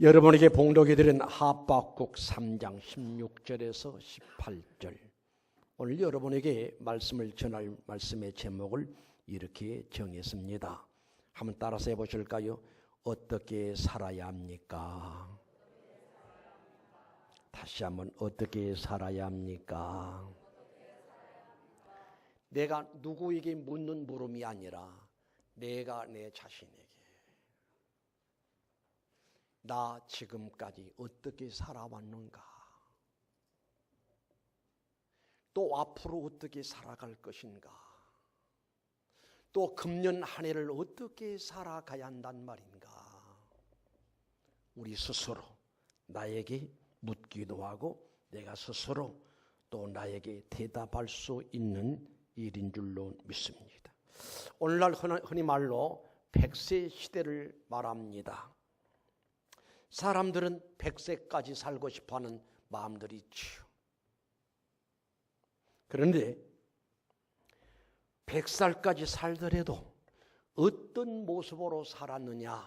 여러분에게 봉독해 드린 하박국 3장 16절에서 18절, 오늘 여러분에게 말씀을 전할 말씀의 제목을 이렇게 정했습니다. 한번 따라서 해보실까요? 어떻게 살아야 합니까? 다시 한번, 어떻게 살아야 합니까? 내가 누구에게 묻는 물음이 아니라 내가 내 자신에게, 나 지금까지 어떻게 살아왔는가, 또 앞으로 어떻게 살아갈 것인가, 또 금년 한 해를 어떻게 살아가야 한단 말인가, 우리 스스로 나에게 묻기도 하고 내가 스스로 또 나에게 대답할 수 있는 일인 줄로 믿습니다. 오늘날 흔히 말로 100세 시대를 말합니다. 사람들은 100세까지 살고 싶어하는 마음들이 있지요. 그런데 100살까지 살더라도 어떤 모습으로 살았느냐가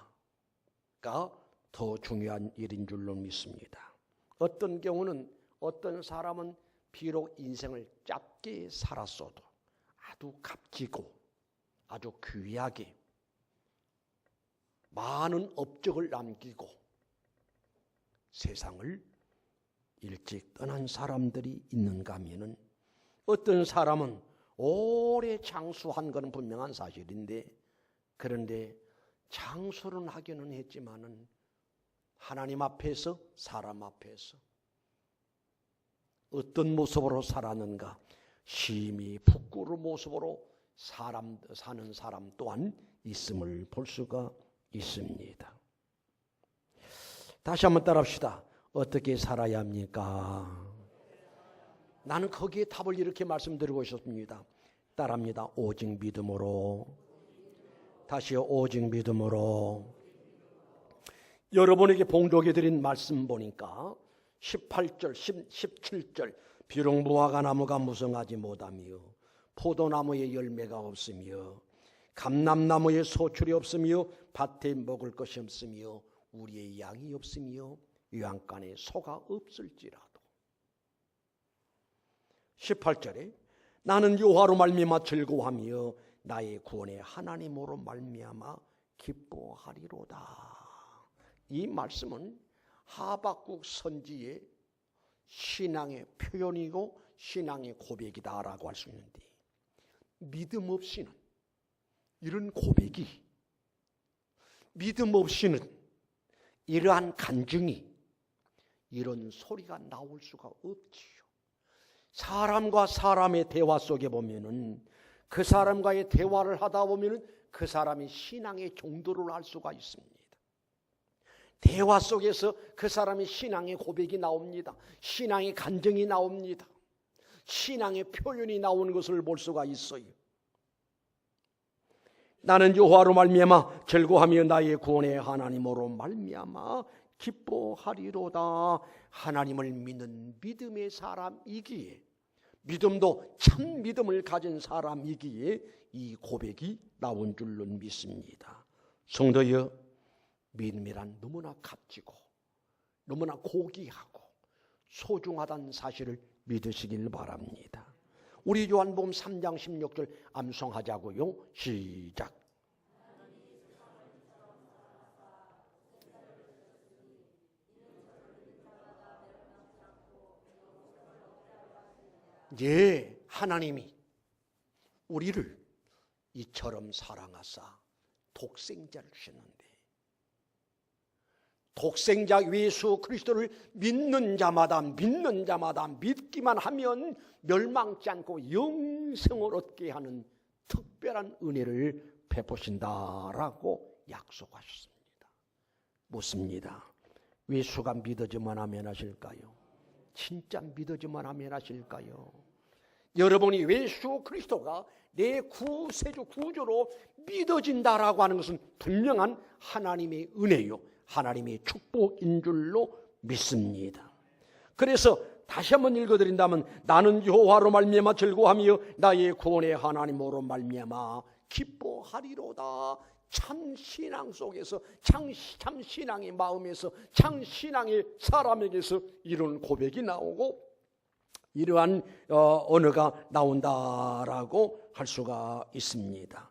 더 중요한 일인 줄로 믿습니다. 어떤 경우는 어떤 사람은 비록 인생을 짧게 살았어도 아주 값지고 아주 귀하게 많은 업적을 남기고 세상을 일찍 떠난 사람들이 있는가 하면은, 어떤 사람은 오래 장수한 것은 분명한 사실인데, 그런데 장수는 하기는 했지만은 하나님 앞에서, 사람 앞에서 어떤 모습으로 살았는가, 심히 부끄러운 모습으로 사는 사람 또한 있음을 볼 수가 있습니다. 다시 한번 따라합시다. 어떻게 살아야 합니까? 나는 거기에 답을 이렇게 말씀드리고 있었습니다. 따라합니다. 오직 믿음으로. 다시요. 오직 믿음으로. 여러분에게 봉독해드린 말씀 보니까 18절, 17절, 비록 무화과 나무가 무성하지 못하며 포도나무에 열매가 없으며 감람나무에 소출이 없으며 밭에 먹을 것이 없으며 우리의 양이 없으며 유황간에 소가 없을지라도, 18절에 나는 여호와로 말미암아 즐거워하며 나의 구원의 하나님으로 말미암아 기뻐하리로다. 이 말씀은 하박국 선지의 신앙의 표현이고 신앙의 고백이다라고 할 수 있는데, 믿음 없이는 이런 고백이, 믿음 없이는 이러한 간증이, 이런 소리가 나올 수가 없지요. 사람과 사람의 대화 속에 보면은, 그 사람과의 대화를 하다 보면은 그 사람이 신앙의 정도를 알 수가 있습니다. 대화 속에서 그 사람의 신앙의 고백이 나옵니다. 신앙의 간증이 나옵니다. 신앙의 표현이 나오는 것을 볼 수가 있어요. 나는 여호와로 말미암아 즐거워하며 나의 구원의 하나님으로 말미암아 기뻐하리로다. 하나님을 믿는 믿음의 사람이기에, 믿음도 참 믿음을 가진 사람이기에 이 고백이 나온 줄로 믿습니다. 성도여, 믿음이란 너무나 값지고 너무나 고귀하고 소중하다는 사실을 믿으시길 바랍니다. 우리 요한복음 3장 16절 암송하자고요. 시작. 예, 하나님이 우리를 이처럼 사랑하사 독생자를 주셨는데, 독생자 예수 그리스도를 믿는 자마다 믿기만 하면 멸망치 않고 영생을 얻게 하는 특별한 은혜를 베푸신다라고 약속하셨습니다. 묻습니다. 예수가 믿어지만 하면 하실까요? 진짜 믿어지만 하면 하실까요? 여러분이 예수 그리스도가 내 구세주 구주로 믿어진다라고 하는 것은 분명한 하나님의 은혜요, 하나님의 축복인 줄로 믿습니다. 그래서 다시 한번 읽어드린다면, 나는 여호와로 말미암아 즐거워하며 나의 구원의 하나님으로 말미암아 기뻐하리로다. 참 신앙 속에서 참 신앙의 마음에서 참 신앙의 사람에게서 이런 고백이 나오고 이러한 언어가 나온다라고 할 수가 있습니다.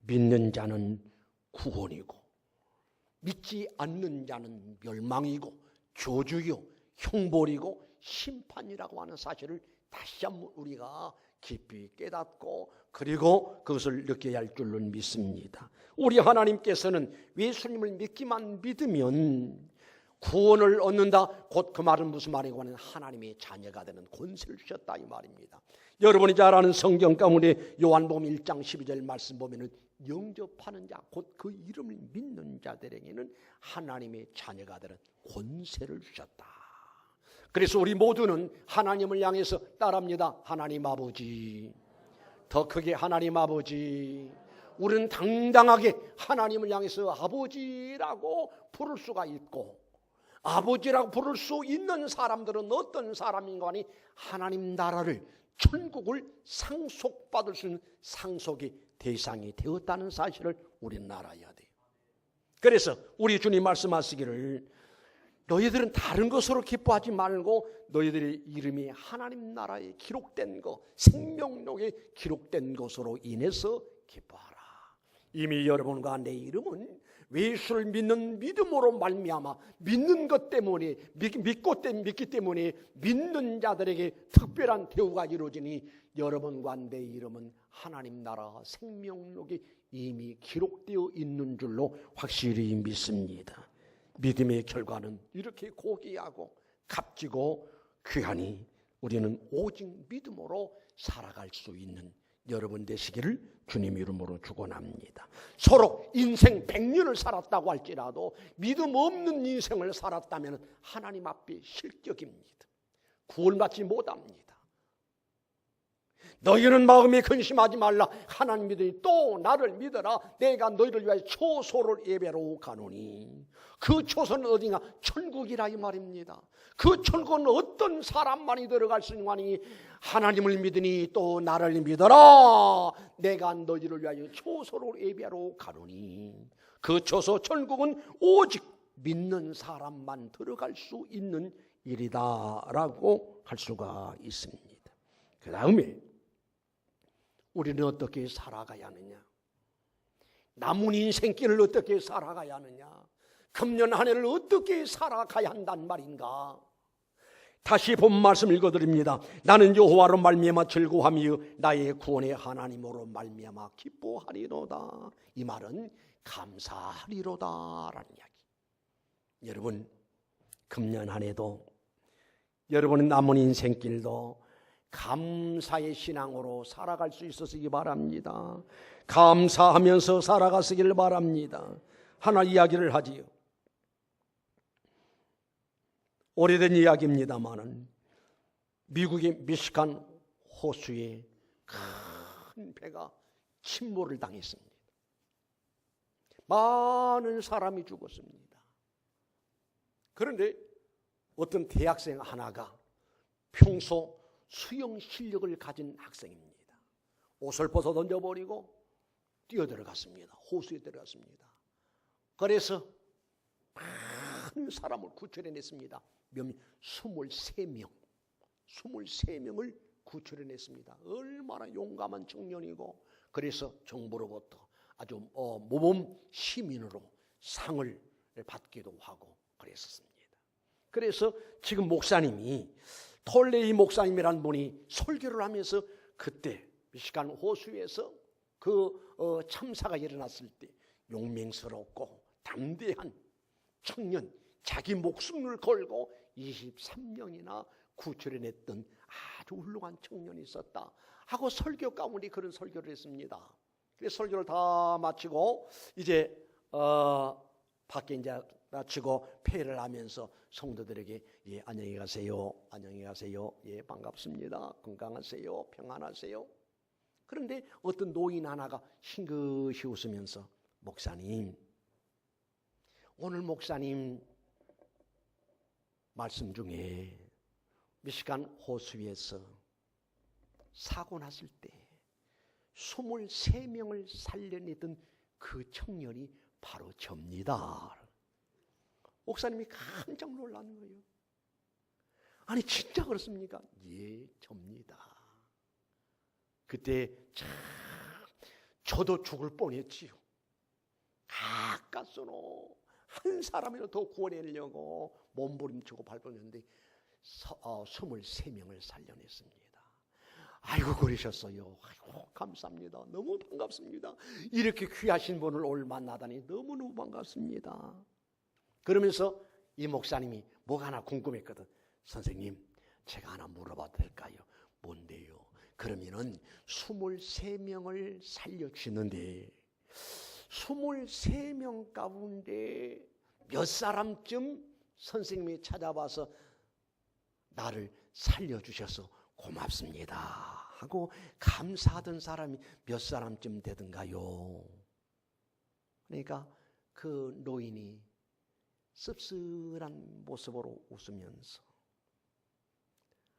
믿는 자는 구원이고 믿지 않는 자는 멸망이고 저주요 형벌이고 심판이라고 하는 사실을 다시 한번 우리가 깊이 깨닫고 그리고 그것을 느껴야 할 줄로 믿습니다. 우리 하나님께서는 예수님을 믿기만 믿으면 구원을 얻는다. 곧 그 말은 무슨 말이고 하면 하나님의 자녀가 되는 권세를 주셨다 이 말입니다. 여러분이 잘 아는 성경 가운데 요한복음 1장 12절 말씀 보면은 영접하는 자 곧 그 이름을 믿는 자들에게는 하나님의 자녀가 되는 권세를 주셨다. 그래서 우리 모두는 하나님을 향해서 따라합니다. 하나님 아버지, 더 크게 하나님 아버지. 우리는 당당하게 하나님을 향해서 아버지라고 부를 수가 있고, 아버지라고 부를 수 있는 사람들은 어떤 사람인가 하니 하나님 나라를, 천국을 상속받을 수 있는 상속의 대상이 되었다는 사실을 우리는 알아야 돼요. 그래서 우리 주님 말씀하시기를 너희들은 다른 것으로 기뻐하지 말고 너희들의 이름이 하나님 나라에 기록된 것, 생명록에 기록된 것으로 인해서 기뻐하라. 이미 여러분과 내 이름은 예수를 믿는 믿음으로 말미암아 믿는 것 때문에 믿기 때문에 믿는 자들에게 특별한 대우가 이루어지니 여러분과 내 이름은 하나님 나라 생명록에 이미 기록되어 있는 줄로 확실히 믿습니다. 믿음의 결과는 이렇게 고귀하고 값지고 귀하니 우리는 오직 믿음으로 살아갈 수 있는 여러분 되시기를 주님 이름으로 축원합니다. 서로 인생 100년을 살았다고 할지라도 믿음 없는 인생을 살았다면 하나님 앞에 실격입니다. 구원받지 못합니다. 너희는 마음에 근심하지 말라. 하나님 믿으니 또 나를 믿어라. 내가 너희를 위하여 초소를 예배로 가노니. 그 초소는 어디냐? 천국이라 이 말입니다. 그 천국은 어떤 사람만이 들어갈 수 있느니 하나님을 믿으니 또 나를 믿어라. 내가 너희를 위하여 초소를 예배로 가노니. 그 초소 천국은 오직 믿는 사람만 들어갈 수 있는 일이다라고 할 수가 있습니다. 그 다음에 우리는 어떻게 살아가야 하느냐? 남은 인생길을 어떻게 살아가야 하느냐? 금년 한 해를 어떻게 살아가야 한단 말인가? 다시 본 말씀 읽어드립니다. 나는 여호와로 말미암아 즐거워하며 나의 구원의 하나님으로 말미암아 기뻐하리로다. 이 말은 감사하리로다라는 이야기. 여러분, 금년 한 해도 여러분의 남은 인생길도 감사의 신앙으로 살아갈 수 있었기 바랍니다. 감사하면서 살아가시길 바랍니다. 하나 이야기를 하지요. 오래된 이야기입니다만은 미국의 미시간 호수에 큰 배가 침몰을 당했습니다. 많은 사람이 죽었습니다. 그런데 어떤 대학생 하나가 평소 수영 실력을 가진 학생입니다. 옷을 벗어 던져버리고 뛰어들어갔습니다. 호수에 들어갔습니다. 그래서 많은 사람을 구출해냈습니다. 몇 명? 23명을 구출해냈습니다. 얼마나 용감한 청년이고, 그래서 정부로부터 아주 모범 시민으로 상을 받기도 하고 그랬었습니다. 그래서 지금 목사님이, 톨레이 목사님이란 분이 설교를 하면서 그때 미시간 호수에서 그 참사가 일어났을 때 용맹스럽고 담대한 청년, 자기 목숨을 걸고 23명이나 구출해냈던 아주 훌륭한 청년이 있었다 하고 설교 가운데 그런 설교를 했습니다. 그래서 설교를 다 마치고 이제 밖에 이제 마치고 폐를 하면서 성도들에게 예, 안녕히 가세요, 안녕히 가세요, 예, 반갑습니다, 건강하세요, 평안하세요. 그런데 어떤 노인 하나가 싱긋이 웃으면서 목사님, 오늘 목사님 말씀 중에 미시간 호수에서 사고 났을 때 23명을 살려내던 그 청년이 바로 접니다. 목사님이 깜짝 놀라는 거예요. 아니 진짜 그렇습니까? 예, 접니다. 그때 참 저도 죽을 뻔했지요. 가까스로 한 사람이라도 더 구원하려고 몸부림치고 발버렸는데 23명을 살려냈습니다. 아이고 그러셨어요. 아이고 감사합니다. 너무 반갑습니다. 이렇게 귀하신 분을 오늘 만나다니 너무너무 반갑습니다. 그러면서 이 목사님이 뭐가 하나 궁금했거든. 선생님 제가 하나 물어봐도 될까요? 뭔데요? 그러면은 23명을 살려주시는데 23명 가운데 몇 사람쯤 선생님이 찾아와서 나를 살려주셔서 고맙습니다 하고 감사하던 사람이 몇 사람쯤 되던가요? 그러니까 그 노인이 씁쓸한 모습으로 웃으면서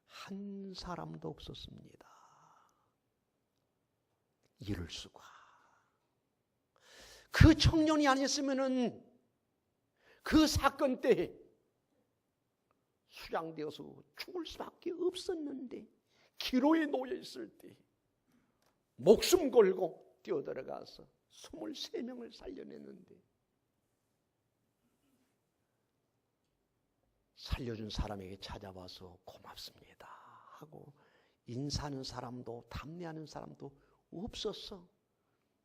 한 사람도 없었습니다. 이럴 수가. 그 청년이 아니었으면은 그 사건 때 수장되어서 죽을 수밖에 없었는데 기로에 놓여 있을 때 목숨 걸고 뛰어들어가서 23명을 살려냈는데 살려준 사람에게 찾아와서 고맙습니다 하고 인사하는 사람도 담례하는 사람도 없었어.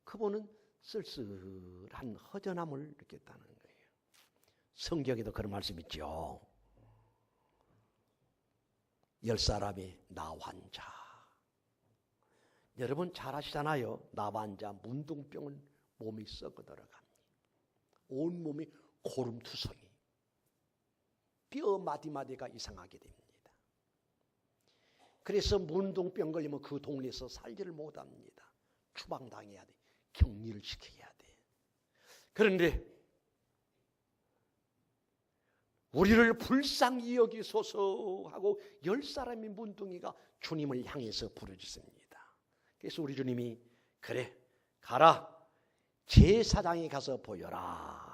그분은 쓸쓸한 허전함을 느꼈다는 거예요. 성경에도 그런 말씀 있죠. 10사람의 나환자. 여러분 잘 아시잖아요. 나환자 문둥병은 몸이 썩어 들어갑니다. 온몸이 고름투성이. 뼈 마디마디가 이상하게 됩니다. 그래서 문둥병 걸리면 그 동네에서 살지를 못합니다. 추방당해야 돼. 격리를 시켜야 돼. 그런데 우리를 불쌍히 여기소서 하고 10사람의 문둥이가 주님을 향해서 부르짖습니다. 그래서 우리 주님이 그래 가라 제사장에 가서 보여라.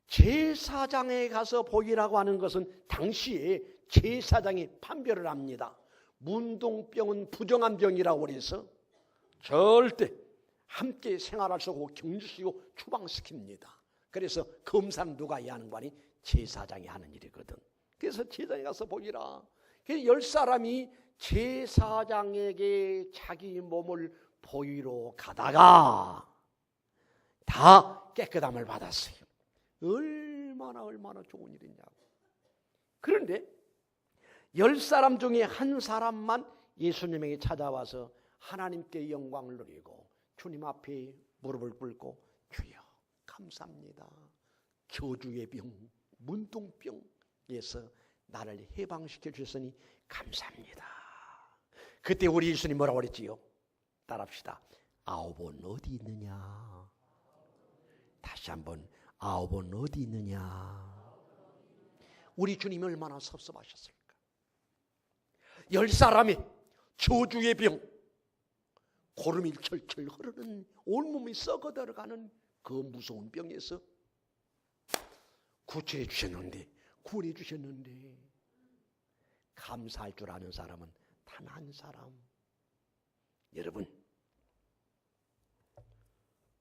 제사장에 가서 보이라고 하는 것은 당시에 제사장이 판별을 합니다. 문둥병은 부정한 병이라고 해서 절대 함께 생활할 수 없고 격리시키고 추방시킵니다. 그래서 검사는 누가 해야 하는 거 아니? 제사장이 하는 일이거든. 그래서 제사장에 가서 보이라. 그래서 10사람이 제사장에게 자기 몸을 보이러 가다가 다 깨끗함을 받았어요. 얼마나 좋은 일이냐고. 그런데 10사람 중에 한 사람만 예수님에게 찾아와서 하나님께 영광을 누리고 주님 앞에 무릎을 꿇고 주여 감사합니다. 교주의 병, 문둥병에서 나를 해방시켜 주셨으니 감사합니다. 그때 우리 예수님 뭐라고 그랬지요? 따라합시다. 9은 어디 있느냐? 다시 한번 9은 어디 있느냐? 우리 주님이 얼마나 섭섭하셨을까? 10사람이 저주의 병, 고름이 철철 흐르는 온몸이 썩어 들어가는 그 무서운 병에서 구출해 주셨는데, 구원해 주셨는데 감사할 줄 아는 사람은 단 한 사람. 여러분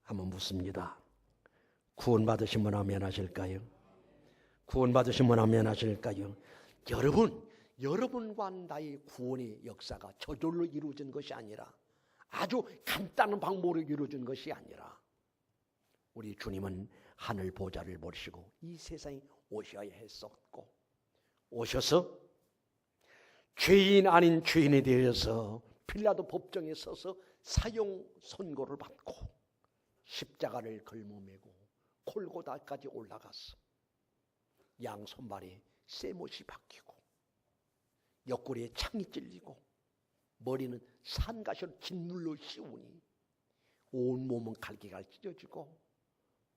한번 묻습니다. 구원받으신 분 하면 하실까요? 구원받으신 분 하면 하실까요? 여러분과 나의 구원의 역사가 저절로 이루어진 것이 아니라 아주 간단한 방법으로 이루어진 것이 아니라 우리 주님은 하늘 보좌를 모시고 이 세상에 오셔야 했었고 오셔서 죄인 아닌 죄인에 대해서 빌라도 법정에 서서 사형 선고를 받고 십자가를 걸머매고 골고다까지 올라갔어. 양 손발에 쇠못이 박히고 옆구리에 창이 찔리고 머리는 산가시로 짓눌러 씌우니 온몸은 갈기갈 찢어지고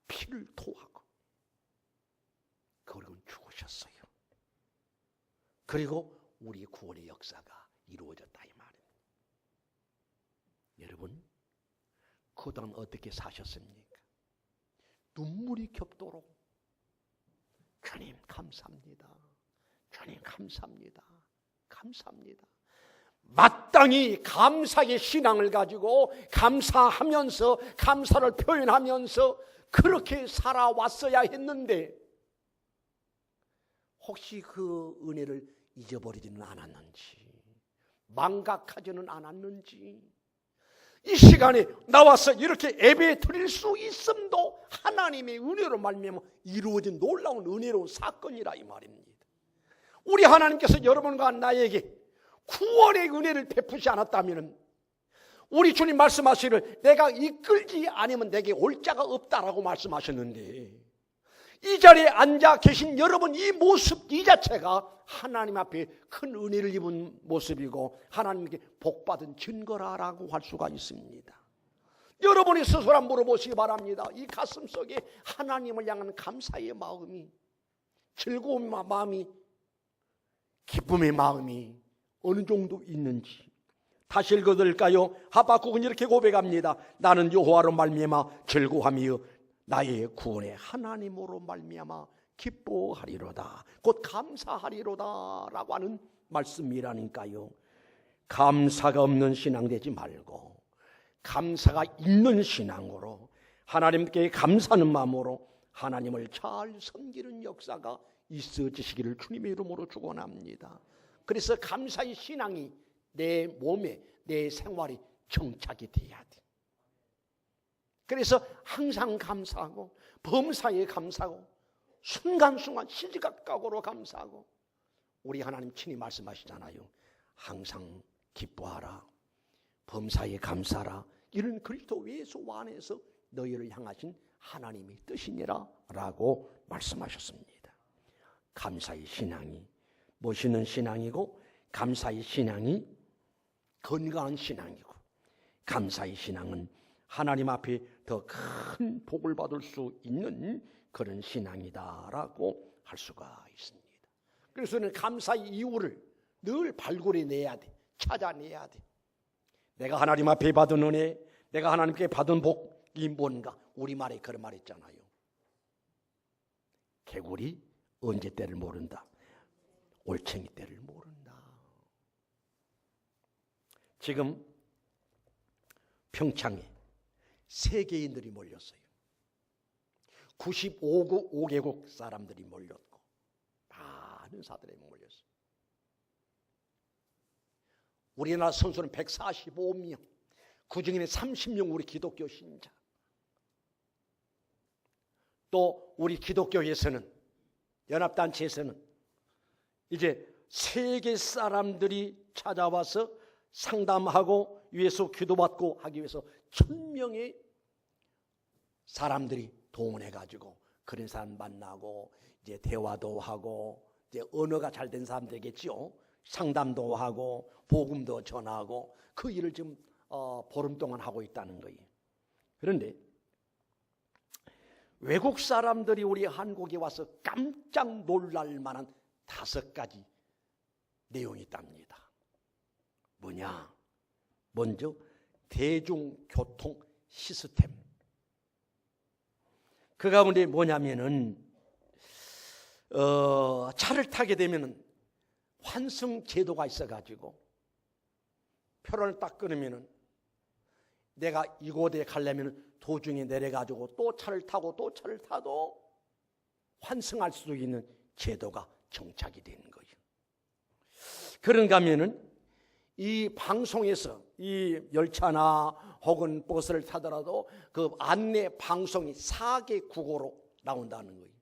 피를 토하고 그리고 죽으셨어요. 그리고 우리 구원의 역사가 이루어졌다 이 말입니다. 여러분 그동안 어떻게 사셨습니까? 눈물이 겹도록 주님 감사합니다. 주님 감사합니다. 감사합니다. 마땅히 감사의 신앙을 가지고 감사하면서 감사를 표현하면서 그렇게 살아왔어야 했는데 혹시 그 은혜를 잊어버리지는 않았는지 망각하지는 않았는지 이 시간에 나와서 이렇게 예배 드릴 수 있음도 하나님의 은혜로 말미암아 이루어진 놀라운 은혜로운 사건이라 이 말입니다. 우리 하나님께서 여러분과 나에게 구원의 은혜를 베푸지 않았다면 우리 주님 말씀하시기를 내가 이끌지 않으면 내게 올 자가 없다라고 말씀하셨는데 이 자리에 앉아 계신 여러분 이 모습 이 자체가 하나님 앞에 큰 은혜를 입은 모습이고 하나님께 복받은 증거라고 할 수가 있습니다. 여러분이 스스로 물어보시기 바랍니다. 이 가슴 속에 하나님을 향한 감사의 마음이 즐거운 마음이 기쁨의 마음이 어느 정도 있는지 다시 읽어드릴까요? 하박국은 이렇게 고백합니다. 나는 여호와로 말미암아 즐거워하며 나의 구원의 하나님으로 말미암아 기뻐하리로다. 곧 감사하리로다 라고 하는 말씀이라니까요. 감사가 없는 신앙 되지 말고 감사가 있는 신앙으로 하나님께 감사하는 마음으로 하나님을 잘 섬기는 역사가 있어지시기를 주님의 이름으로 축원합니다. 그래서 감사의 신앙이 내 몸에 내 생활이 정착이 돼야 돼. 그래서 항상 감사하고 범사에 감사하고 순간순간 시시각각으로 감사하고 우리 하나님 친히 말씀하시잖아요. 항상 기뻐하라 범사에 감사하라 이런 그리스도 예수 안에서 너희를 향하신 하나님의 뜻이니라 라고 말씀하셨습니다. 감사의 신앙이 멋있는 신앙이고 감사의 신앙이 건강한 신앙이고 감사의 신앙은 하나님 앞에 더 큰 복을 받을 수 있는 그런 신앙이다라고 할 수가 있습니다. 그래서는 감사의 이유를 늘 발굴해내야 돼. 찾아내야 돼. 내가 하나님 앞에 받은 은혜, 내가 하나님께 받은 복이 뭔가 우리말에 그런 말 있잖아요. 개구리 언제 때를 모른다. 올챙이 때를 모른다. 지금 평창에 세계인들이 몰렸어요. 95개국 사람들이 몰렸고 많은 사람들이 몰렸어요. 우리나라 선수는 145명, 그중에는 30명 우리 기독교 신자. 또 우리 기독교에서는 연합단체에서는 이제 세계 사람들이 찾아와서 상담하고 위해서 기도받고 하기 위해서 1000명의 사람들이 동원해가지고 그런 사람 만나고 이제 대화도 하고 이제 언어가 잘 된 사람 되겠지요. 상담도 하고 복음도 전하고 그 일을 지금 보름 동안 하고 있다는 거예요. 그런데 외국 사람들이 우리 한국에 와서 깜짝 놀랄 만한 5가지 내용이 있답니다. 뭐냐? 먼저 대중교통 시스템. 그 가운데 뭐냐면은 차를 타게 되면은 환승 제도가 있어가지고 표를 딱 끊으면은 내가 이곳에 가려면 도중에 내려가지고 또 차를 타고 또 차를 타도 환승할 수 있는 제도가 정착이 되는 거예요. 그런가 하면은 이 방송에서 이 열차나 혹은 버스를 타더라도 그 안내 방송이 4개 국어로 나온다는 거예요.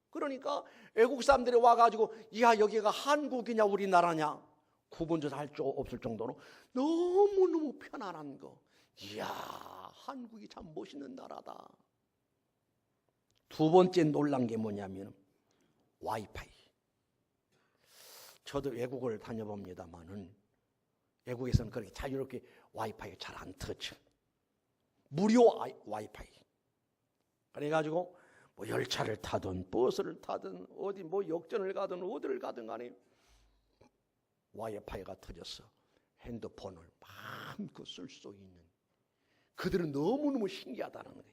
그러니까 외국 사람들이 와가지고 야 여기가 한국이냐 우리나라냐 구분조차 할 수 없을 정도로 너무너무 편안한 거. 이야 한국이 참 멋있는 나라다. 두 번째 놀란 게 뭐냐면 와이파이. 저도 외국을 다녀봅니다만은 외국에서는 그렇게 자유롭게 와이파이가 잘 안 터져. 무료 와이파이. 그래가지고 뭐 열차를 타든 버스를 타든 어디 뭐 역전을 가든 어디를 가든 간에 와이파이가 터져서 핸드폰을 마음껏 쓸 수 있는 그들은 너무너무 신기하다는 거예요.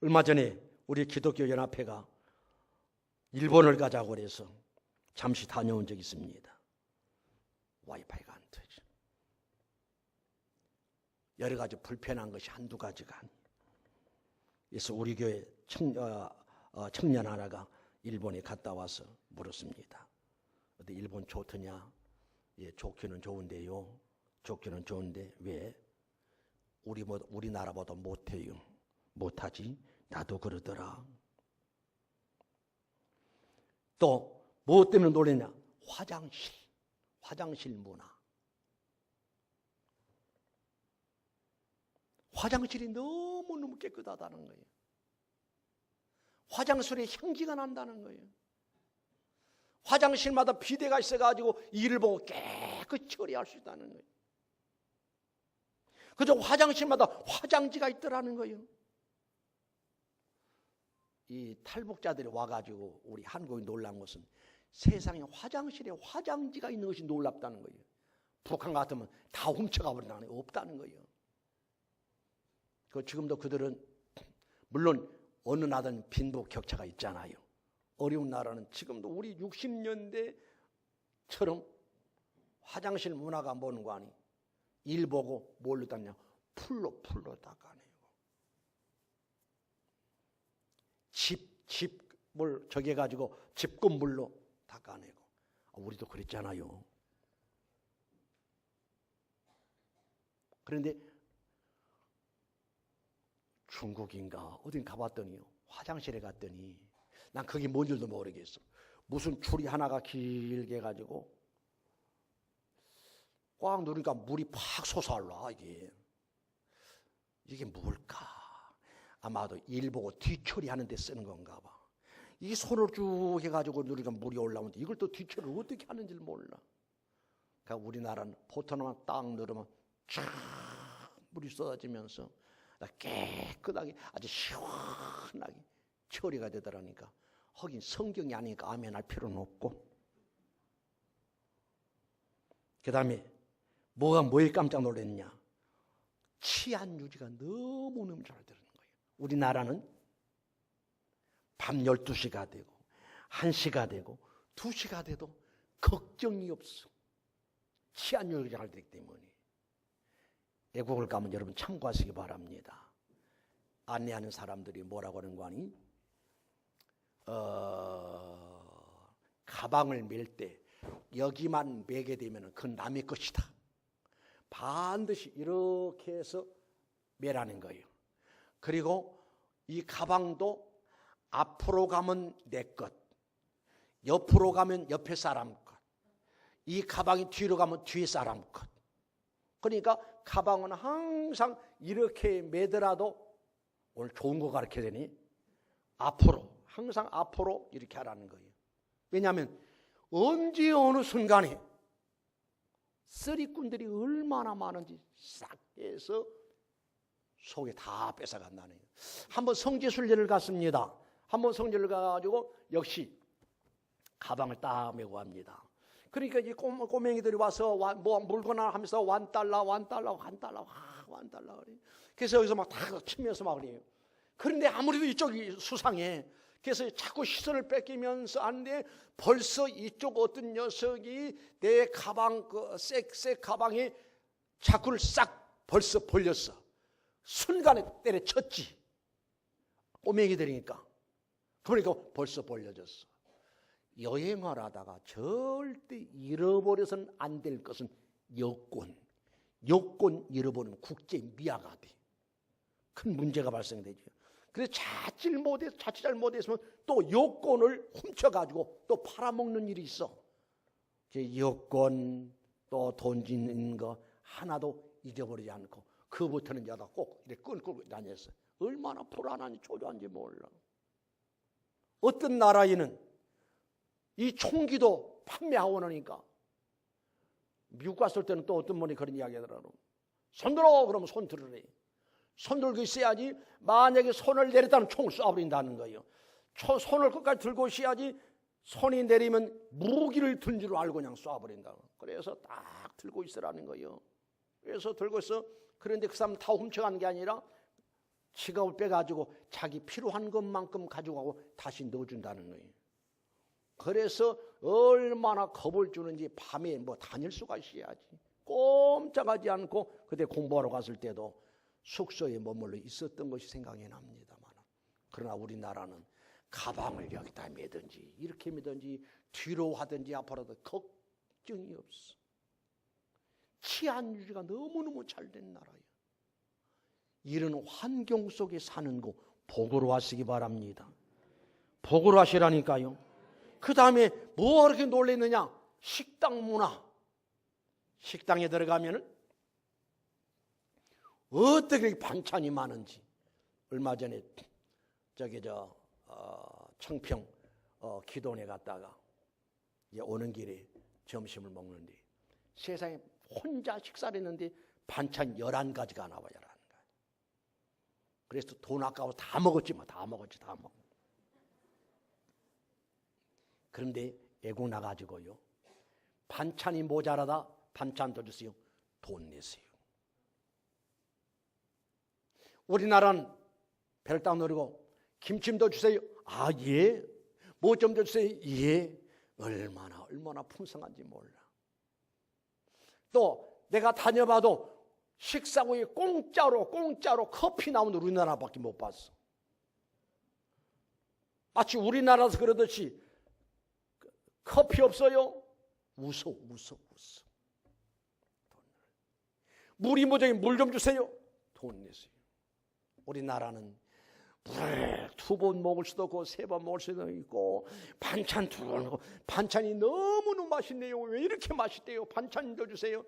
얼마 전에 우리 기독교 연합회가 일본을 가자고 그래서 잠시 다녀온 적이 있습니다. 와이파이가 안 터져. 여러 가지 불편한 것이 한두 가지가 아니에요. 그래서 우리 교회 청년 하나가 일본에 갔다 와서 물었습니다. 어때 일본 좋더냐? 예, 좋기는 좋은데요. 좋기는 좋은데 왜? 우리나라보다 못해요. 못하지? 나도 그러더라. 또 무엇 때문에 놀랐냐? 화장실 문화. 화장실이 너무너무 깨끗하다는 거예요. 화장실에 향기가 난다는 거예요. 화장실마다 비데가 있어가지고 이를 보고 깨끗이 처리할 수 있다는 거예요. 그저 화장실마다 화장지가 있더라는 거예요. 이 탈북자들이 와가지고 우리 한국이 놀란 것은 세상에 화장실에 화장지가 있는 것이 놀랍다는 거예요. 북한 같으면 다 훔쳐가 버린다는 거예요. 없다는 거예요. 지금도 그들은 물론 어느 나라든 빈부 격차가 있잖아요. 어려운 나라는 지금도 우리 60년대처럼 화장실 문화가 뭐는 거 아니? 일 보고 뭘로 닦냐? 풀로 닦아내고 집을 저기 해가지고 집건물로 닦아내고. 우리도 그랬잖아요. 그런데 중국인가 어딘 가봤더니요, 화장실에 갔더니 난 그게 뭔 줄도 모르겠어. 무슨 줄이 하나가 길게 해가지고 꽉 누르니까 물이 팍 솟아올라. 이게 뭘까? 아마도 일 보고 뒤처리하는 데 쓰는 건가 봐. 이 손을 쭉 해가지고 누르니까 물이 올라오는데 이걸 또 뒤처리를 어떻게 하는지 몰라. 그러니까 우리나라는 포터나만 딱 누르면 쫙 물이 쏟아지면서 깨끗하게 아주 시원하게 처리가 되더라니까. 하긴 성경이 아니니까 아멘할 필요는 없고. 그 다음에 뭐에 깜짝 놀랐냐? 치안 유지가 너무너무 잘 되는 거예요. 우리나라는 밤 12시가 되고 1시가 되고 2시가 돼도 걱정이 없어. 치안 유지가 잘 되기 때문에. 외국을 가면 여러분 참고하시기 바랍니다. 안내하는 사람들이 뭐라고 하는 거 아니? 가방을 멜 때 여기만 매게 되면 그건 남의 것이다. 반드시 이렇게 해서 매라는 거예요. 그리고 이 가방도 앞으로 가면 내 것, 옆으로 가면 옆에 사람 것, 이 가방이 뒤로 가면 뒤에 사람 것. 그러니까 가방은 항상 이렇게 매더라도 오늘 좋은 거 가르쳐야 되니 앞으로, 항상 앞으로 이렇게 하라는 거예요. 왜냐하면 언제 어느 순간에 쓰리꾼들이 얼마나 많은지 싹 해서 속에 다 뺏어간다는 거예요. 한번 성지순례를 갔습니다. 한번 성지를 가가지고 역시 가방을 딱 메고 갑니다. 그러니까 이 꼬맹이들이 와서 뭐 물건 하나 하면서 $1 그래서 여기서 막 다 치면서 막 그래요. 그런데 아무래도 이쪽이 수상해. 그래서 자꾸 시선을 뺏기면서 하는데 벌써 이쪽 어떤 녀석이 내 가방 새 가방에 자꾸를 싹 벌써 벌렸어. 순간에 때려쳤지. 꼬맹이들이니까. 그러니까 벌써 벌려졌어. 여행을 하다가 절대 잃어버려서는 안 될 것은 여권. 여권 잃어버리면 국제 미아가 돼. 큰 문제가 발생되죠. 그래서 자칫 잘못했으면 또 여권을 훔쳐가지고 또 팔아먹는 일이 있어. 여권 또 돈 짓는 거 하나도 잊어버리지 않고 그부터는 여다 꼭 이렇게 끊고 다녔어. 얼마나 불안한지 초조한지 몰라. 어떤 나라에는 이 총기도 판매하고 나니까 미국 갔을 때는 또 어떤 분이 그런 이야기 하더라고. 손 들어 그러면 손 들으래. 손 들고 있어야지 만약에 손을 내렸다면 총을 쏴버린다는 거예요. 손을 끝까지 들고 있어야지 손이 내리면 무기를 든 줄 알고 그냥 쏴버린다고. 그래서 딱 들고 있으라는 거예요. 그래서 들고 있어 그런데 그 사람 다 훔쳐간 게 아니라 지갑을 빼가지고 자기 필요한 것만큼 가져가고 다시 넣어준다는 거예요. 그래서 얼마나 겁을 주는지 밤에 뭐 다닐 수가 있어야지. 꼼짝하지 않고 그때 공부하러 갔을 때도 숙소에 머물러 있었던 것이 생각이 납니다만, 그러나 우리나라는 가방을 여기다 매든지 이렇게 매든지 뒤로 하든지 앞으로 하든지 걱정이 없어. 치안 유지가 너무너무 잘된 나라예요. 이런 환경 속에 사는 거 복으로 하시기 바랍니다. 복으로 하시라니까요. 그 다음에 뭐 그렇게 놀랬느냐? 식당 문화. 식당에 들어가면은 어떻게 반찬이 많은지. 얼마 전에 청평 기도원에 갔다가 이제 오는 길에 점심을 먹는데 세상에 혼자 식사를 했는데 반찬 11가지가 나와요. 11가지. 그래서 돈 아까워 다 먹었지 뭐. 다 먹었지. 그런데 애국 나가지고요, 반찬이 모자라다. 반찬 더 주세요. 돈 내세요. 우리나라는 별당 노리고 김치 더 주세요. 아, 예. 뭐 좀 더 주세요. 예. 얼마나 풍성한지 몰라. 또 내가 다녀봐도 식사 후에 공짜로 커피 나오는 우리나라밖에 못 봤어. 마치 우리나라에서 그러듯이 커피 없어요? 웃어. 물이 모자니 물 좀 주세요. 돈 내세요. 우리나라는 물을 2번 먹을 수도 있고 3번 먹을 수도 있고 반찬 2번 먹고 반찬이 너무너무 맛있네요. 왜 이렇게 맛있대요? 반찬 더 주세요.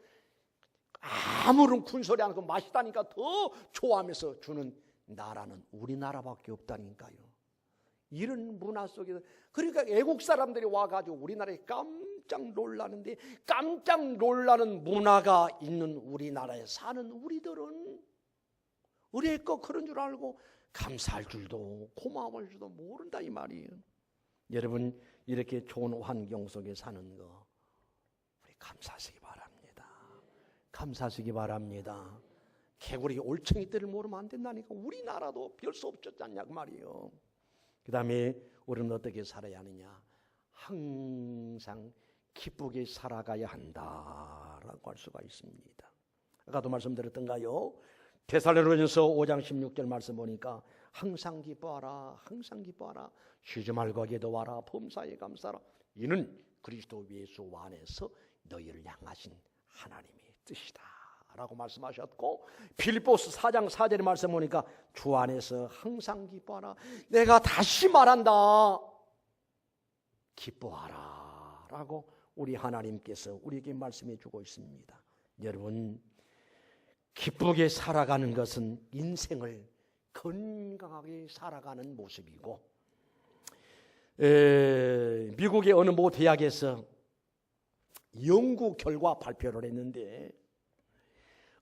아무런 군소리 안 하고 맛있다니까 더 좋아하면서 주는 나라는 우리나라밖에 없다니까요. 이런 문화 속에서, 그러니까 애국 사람들이 와가지고 우리나라에 깜짝 놀라는데, 깜짝 놀라는 문화가 있는 우리나라에 사는 우리들은 의뢰껏 그런 줄 알고 감사할 줄도 고마워할 줄도 모른다 이 말이에요. 여러분, 이렇게 좋은 환경 속에 사는 거 우리 감사하시기 바랍니다. 감사하시기 바랍니다. 개구리 올챙이 떼를 모르면 안 된다니까. 우리나라도 별 수 없었잖냐 그 말이에요. 그 다음에 우리는 어떻게 살아야 하느냐? 항상 기쁘게 살아가야 한다라고 할 수가 있습니다. 아까도 말씀드렸던가요? 데살로니가서 5장 16절 말씀 보니까 항상 기뻐하라, 항상 기뻐하라, 쉬지 말고 기도하라, 범사에 감사하라. 이는 그리스도 예수 안에서 너희를 향하신 하나님의 뜻이다 라고 말씀하셨고, 빌립보서 4장 4절의 말씀 보니까 주 안에서 항상 기뻐하라. 내가 다시 말한다, 기뻐하라 라고 우리 하나님께서 우리에게 말씀해 주고 있습니다. 여러분, 기쁘게 살아가는 것은 인생을 건강하게 살아가는 모습이고, 미국의 어느 모 대학에서 연구 결과 발표를 했는데,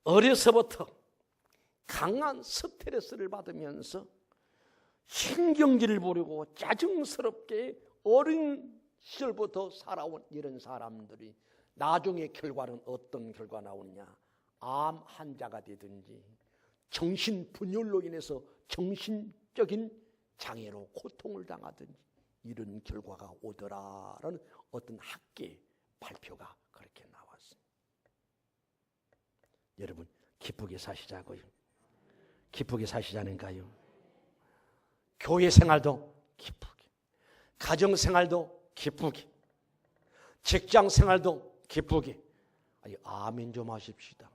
어려서부터 강한 스트레스를 받으면서 신경질을 부리고 짜증스럽게 어린 시절부터 살아온 이런 사람들이 나중에 결과는 어떤 결과 나오느냐? 암 환자가 되든지 정신분열로 인해서 정신적인 장애로 고통을 당하든지 이런 결과가 오더라라는 어떤 학계 발표가 그렇게 나왔습니다. 여러분, 기쁘게 사시자고요. 기쁘게 사시자는가요? 교회 생활도 기쁘게, 가정 생활도 기쁘게, 직장 생활도 기쁘게. 아멘 좀 하십시다.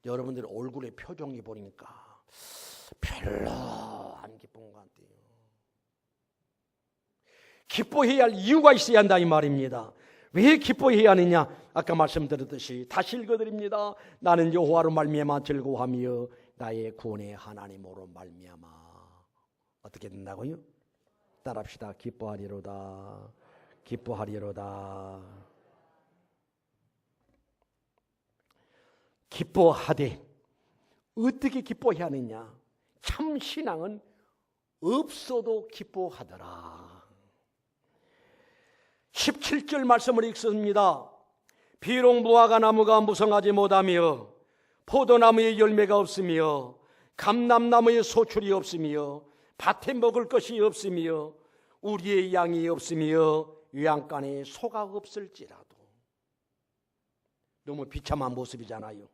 여러분들 얼굴의 표정이 보니까 별로 안 기쁜 것 같아요. 기뻐해야 할 이유가 있어야 한다 이 말입니다. 왜 기뻐해야 하느냐? 아까 말씀드렸듯이 다시 읽어드립니다. 나는 여호와로 말미암아 즐거워하며 나의 구원의 하나님으로 말미암아 어떻게 된다고요? 따라합시다. 기뻐하리로다. 기뻐하리로다. 기뻐하되 어떻게 기뻐해야 하느냐? 참 신앙은 없어도 기뻐하더라. 17절 말씀을 읽습니다. 비록 무화과 나무가 무성하지 못하며 포도나무에 열매가 없으며 감람나무에 소출이 없으며 밭에 먹을 것이 없으며 우리의 양이 없으며 외양간에 소가 없을지라도. 너무 비참한 모습이잖아요.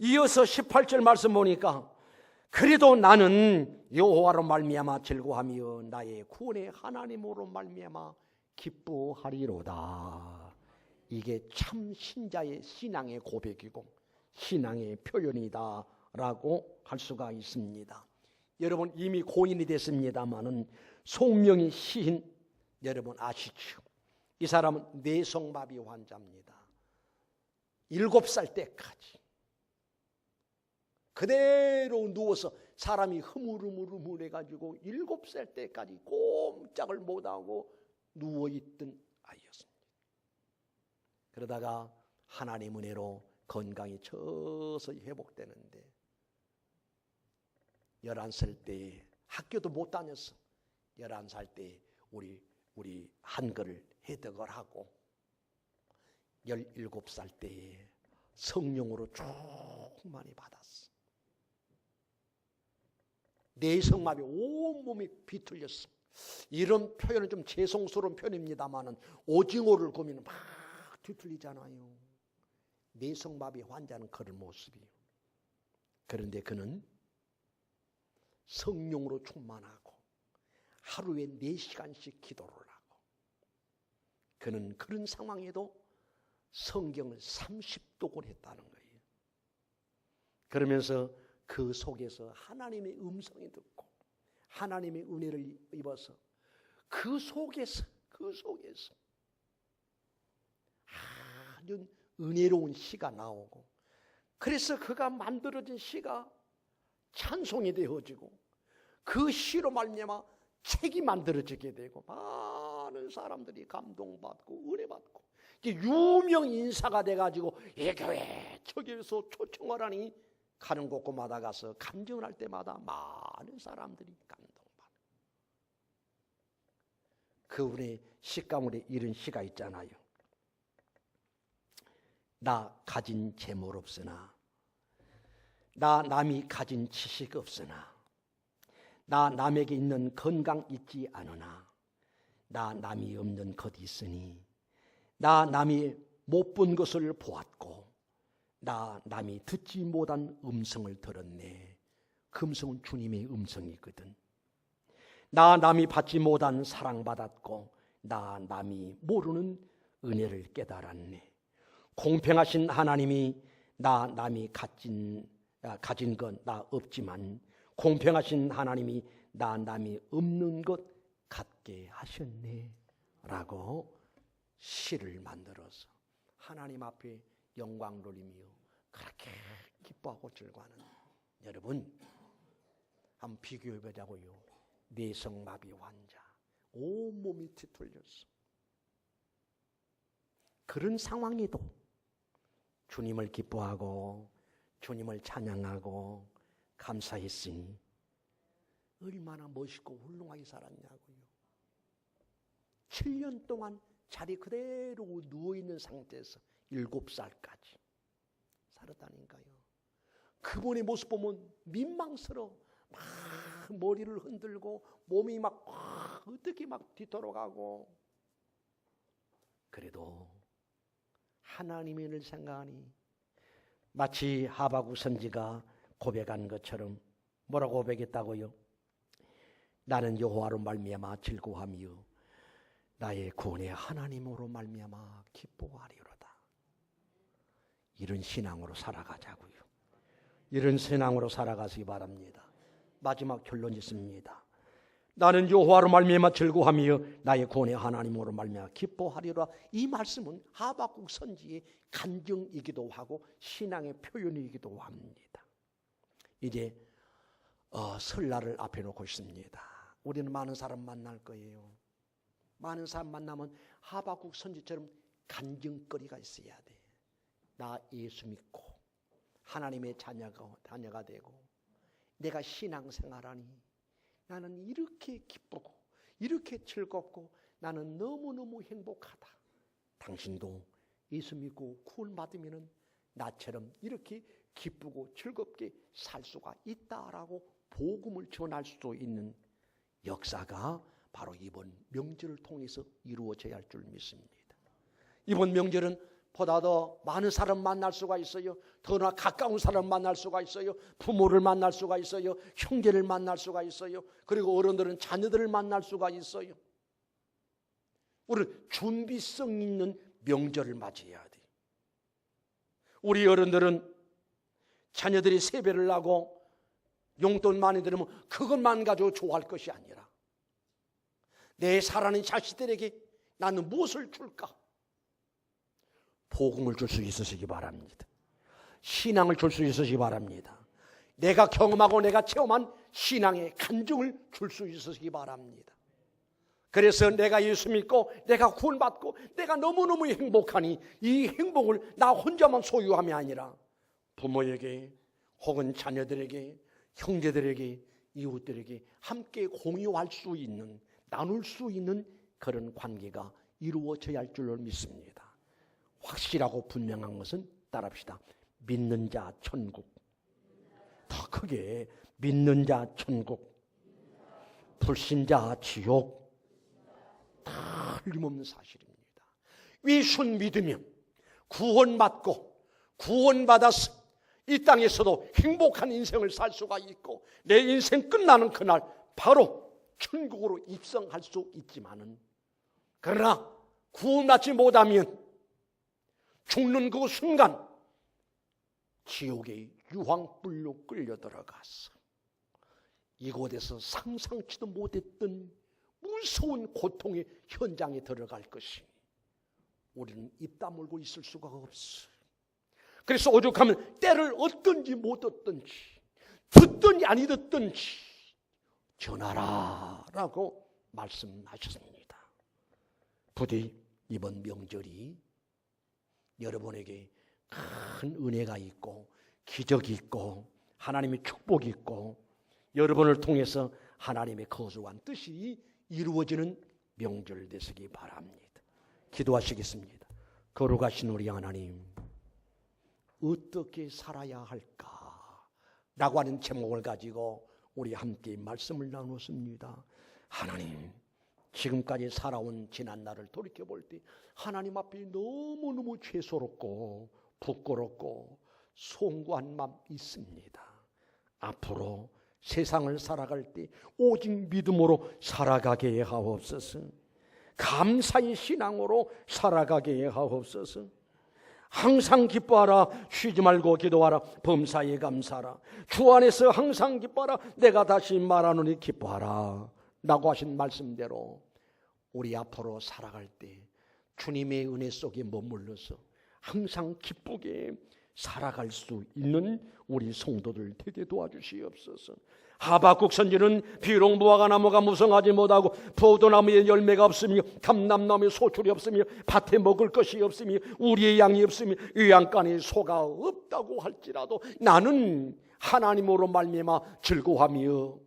이어서 18절 말씀 보니까 그래도 나는 여호와로 말미암아 즐거워하며 나의 구원의 하나님으로 말미암아 기뻐하리로다. 이게 참 신자의 신앙의 고백이고 신앙의 표현이다 라고 할 수가 있습니다. 여러분 이미 고인이 됐습니다마는 송명희 시인 여러분 아시죠? 이 사람은 뇌성마비 환자입니다. 7살 때까지 그대로 누워서 사람이 흐물흐물해가지고 7살 때까지 꼼짝을 못하고 누워있던 아이였습니다. 그러다가 하나님 은혜로 건강이 서서히 회복되는데 11살 때 학교도 못 다녔어. 11살 때 우리 한글을 해득을 하고 17살 때에 성령으로 충만히 받았어. 뇌성마비 온몸이 비틀렸어. 이런 표현은 좀 죄송스러운 표현입니다만은 오징어를 구우면 막 뒤틀리잖아요. 뇌성마비 환자는 그런 모습이에요. 그런데 그는 성령으로 충만하고 하루에 4시간씩 기도를 하고 그는 그런 상황에도 성경을 30독을 했다는 거예요. 그러면서 그 속에서 하나님의 음성이 듣고 하나님의 은혜를 입어서 그 속에서 아주 은혜로운 시가 나오고 그래서 그가 만들어진 시가 찬송이 되어지고 그 시로 말미암아 책이 만들어지게 되고 많은 사람들이 감동받고 은혜받고 유명 인사가 돼가지고 이 교회 저 교회에서 초청을 하니 가는 곳곳마다 가서 간증을 할 때마다 많은 사람들이 감동받고 그분의 시 가운데 이런 시가 있잖아요. 나 가진 재물 없으나 나 남이 가진 지식 없으나 나 남에게 있는 건강 있지 않으나 나 남이 없는 것 있으니 나 남이 못 본 것을 보았고 나 남이 듣지 못한 음성을 들었네. 그 음성은 주님의 음성이거든. 나 남이 받지 못한 사랑받았고 나 남이 모르는 은혜를 깨달았네. 공평하신 하나님이 나 남이 가진 건 나 없지만 공평하신 하나님이 나 남이 없는 것 갖게 하셨네 라고 시를 만들어서 하나님 앞에 영광 돌리며 그렇게 기뻐하고 즐거워하는 여러분 한번 비교해 보자고요. 뇌성마비 환자 온몸이 뒤틀렸어. 그런 상황에도 주님을 기뻐하고 주님을 찬양하고 감사했으니 얼마나 멋있고 훌륭하게 살았냐고요. 7년 동안 자리 그대로 누워있는 상태에서 7살까지 살았다니까요. 그분의 모습 보면 민망스러워. 막 머리를 흔들고 몸이 막 어떻게 막 뒤돌아가고 그래도 하나님의 일을 생각하니 마치 하박국 선지가 고백한 것처럼 뭐라고 고백했다고요? 나는 여호와로 말미암아 즐거워하며 나의 구원의 하나님으로 말미암아 기뻐하리로다. 이런 신앙으로 살아가자고요. 이런 신앙으로 살아가시기 바랍니다. 마지막 결론이 있습니다. 나는 여호와로 말미암아 즐거워하며 나의 구원의 하나님으로 말미암아 기뻐하리라. 이 말씀은 하박국 선지의 간증이기도 하고 신앙의 표현이기도 합니다. 이제 설날을 앞에 놓고 있습니다. 우리는 많은 사람 만날 거예요. 많은 사람 만나면 하박국 선지처럼 간증거리가 있어야 돼. 나 예수 믿고 하나님의 자녀가 되고 내가 신앙생활하니 나는 이렇게 기쁘고 이렇게 즐겁고 나는 너무너무 행복하다. 당신도 예수 믿고 구원받으면 나처럼 이렇게 기쁘고 즐겁게 살 수가 있다라고 복음을 전할 수 있는 역사가 바로 이번 명절을 통해서 이루어져야 할 줄 믿습니다. 이번 명절은 보다 더 많은 사람 만날 수가 있어요. 더나 가까운 사람 만날 수가 있어요. 부모를 만날 수가 있어요. 형제를 만날 수가 있어요. 그리고 어른들은 자녀들을 만날 수가 있어요. 우리 준비성 있는 명절을 맞이해야 돼. 우리 어른들은 자녀들이 세배를 하고 용돈 많이 들으면 그것만 가지고 좋아할 것이 아니라 내 사랑하는 자식들에게 나는 무엇을 줄까? 복음을 줄 수 있으시기 바랍니다. 신앙을 줄 수 있으시기 바랍니다. 내가 경험하고 내가 체험한 신앙의 간증을 줄 수 있으시기 바랍니다. 그래서 내가 예수 믿고 내가 구원받고 내가 너무너무 행복하니 이 행복을 나 혼자만 소유함이 아니라 부모에게 혹은 자녀들에게 형제들에게 이웃들에게 함께 공유할 수 있는 나눌 수 있는 그런 관계가 이루어져야 할 줄로 믿습니다. 확실하고 분명한 것은 따라합시다. 믿는 자 천국. 더 크게 믿는 자 천국, 불신자 지옥. 틀림없는 사실입니다. 예수를 믿으면 구원받고 구원받아서 이 땅에서도 행복한 인생을 살 수가 있고 내 인생 끝나는 그날 바로 천국으로 입성할 수 있지만은 그러나 구원받지 못하면 죽는 그 순간 지옥의 유황불로 끌려 들어가서 이곳에서 상상치도 못했던 무서운 고통의 현장에 들어갈 것이니 우리는 입 다물고 있을 수가 없어. 그래서 오죽하면 때를 얻든지 못 얻든지 듣든지 아니 듣든지 전하라 라고 말씀하셨습니다. 부디 이번 명절이 여러분에게 큰 은혜가 있고 기적이 있고 하나님의 축복이 있고 여러분을 통해서 하나님의 거룩한 뜻이 이루어지는 명절 되시기 바랍니다. 기도하시겠습니다. 거룩하신 우리 하나님, 어떻게 살아야 할까? 라고 하는 제목을 가지고 우리 함께 말씀을 나눴습니다. 하나님, 지금까지 살아온 지난날을 돌이켜볼 때 하나님 앞에 너무너무 죄스럽고 부끄럽고 송구한 마음 있습니다. 앞으로 세상을 살아갈 때 오직 믿음으로 살아가게 하옵소서. 감사의 신앙으로 살아가게 하옵소서. 항상 기뻐하라. 쉬지 말고 기도하라. 범사에 감사하라. 주 안에서 항상 기뻐하라. 내가 다시 말하노니 기뻐하라 라고 하신 말씀대로 우리 앞으로 살아갈 때 주님의 은혜 속에 머물러서 항상 기쁘게 살아갈 수 있는 우리 성도들 되게 도와주시옵소서. 하박국 선지는 비록 무화과 나무가 무성하지 못하고 포도나무에 열매가 없으며 감람나무에 소출이 없으며 밭에 먹을 것이 없으며 우리의 양이 없으며 의양간에 소가 없다고 할지라도 나는 하나님으로 말미암아 즐거워하며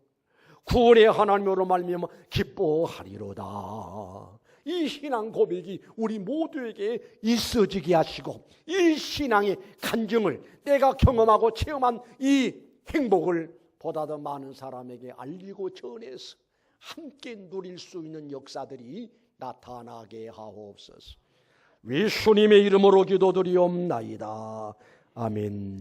구원의 하나님으로 말미암아 기뻐하리로다. 이 신앙 고백이 우리 모두에게 있어지게 하시고 이 신앙의 간증을 내가 경험하고 체험한 이 행복을 보다 더 많은 사람에게 알리고 전해서 함께 누릴 수 있는 역사들이 나타나게 하옵소서. 예수님의 이름으로 기도드리옵나이다. 아멘.